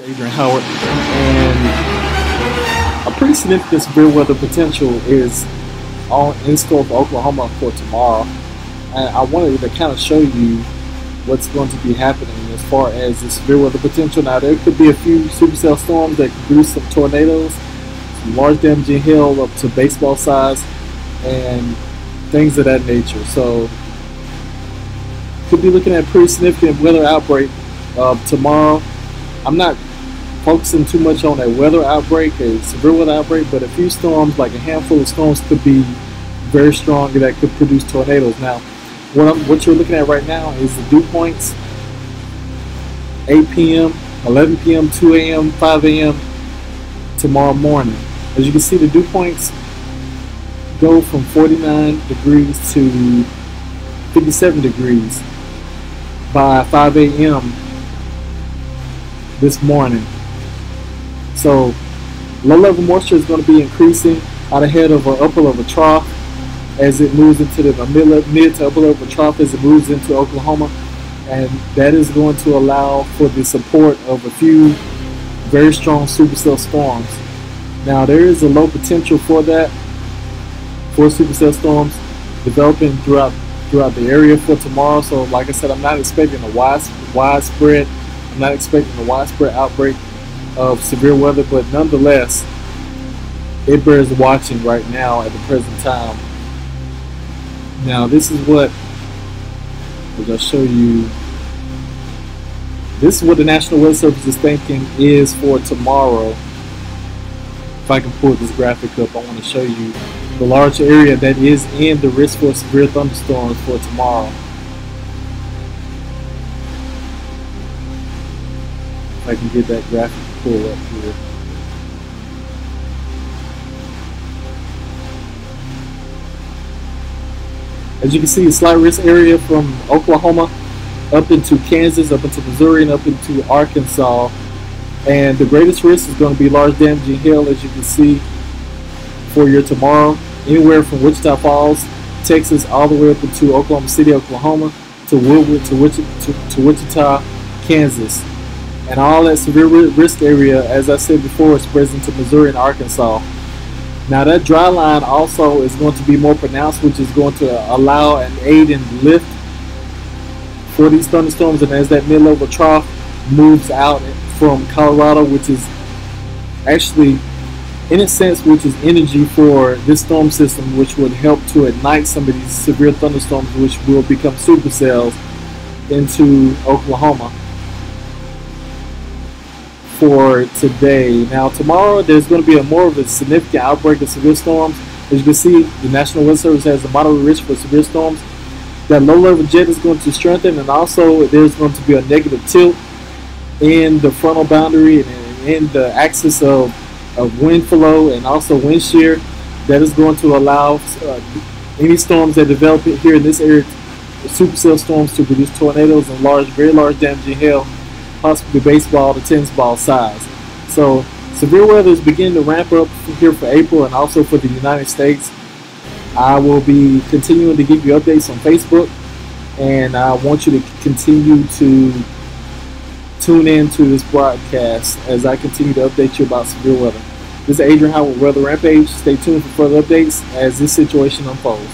Adrian Howard, and a pretty significant severe weather potential is in store for Oklahoma for tomorrow. And I wanted to kind of show you what's going to be happening as far as the severe weather potential. Now, there could be a few supercell storms that could produce some tornadoes, some large damaging hail up to baseball size, and things of that nature. So, could be looking at a pretty significant weather outbreak tomorrow. I'm not focusing too much on that weather outbreak, a severe weather outbreak, but a few storms, like a handful of storms, could be very strong that could produce tornadoes. Now, what you're looking at right now is the dew points: 8 p.m., 11 p.m., 2 a.m., 5 a.m. tomorrow morning. As you can see, the dew points go from 49 degrees to 57 degrees by 5 a.m. this morning. So low-level moisture is going to be increasing out ahead of an upper level trough as it moves into the mid to upper level trough as it moves into Oklahoma, and that is going to allow for the support of a few very strong supercell storms. Now, there is a low potential for that, for supercell storms developing throughout the area for tomorrow. So like I said, I'm not expecting a widespread outbreak of severe weather, but nonetheless, it bears watching right now at the present time. Now, this is what I'll show you. This is what the National Weather Service is thinking is for tomorrow. If I can pull this graphic up, I want to show you the large area that is in the risk for severe thunderstorms for tomorrow. If I can get that graphic to pull up here. As you can see, a slight risk area from Oklahoma up into Kansas, up into Missouri, and up into Arkansas. And the greatest risk is going to be large damaging hail, as you can see, for your tomorrow. Anywhere from Wichita Falls, Texas, all the way up into Oklahoma City, Oklahoma, to Woodward, to Wichita, Kansas. And all that severe risk area, as I said before, spreads into Missouri and Arkansas. Now, that dry line also is going to be more pronounced, which is going to allow and aid in lift for these thunderstorms. And as that mid-level trough moves out from Colorado, which is actually, in a sense, which is energy for this storm system, which would help to ignite some of these severe thunderstorms, which will become supercells into Oklahoma for today. Now, tomorrow there's going to be more of a significant outbreak of severe storms. As you can see, the National Weather Service has a moderate risk for severe storms. That low-level jet is going to strengthen, and also there's going to be a negative tilt in the frontal boundary and in the axis of wind flow and also wind shear. That is going to allow any storms that develop here in this area, supercell storms, to produce tornadoes and very large damaging hail, possibly baseball to tennis ball size. So severe weather is beginning to ramp up here for April and also for the United States. I will be continuing to give you updates on Facebook, and I want you to continue to tune in to this broadcast as I continue to update you about severe weather. This is Adrian Howard with Weather Rampage. Stay tuned for further updates as this situation unfolds.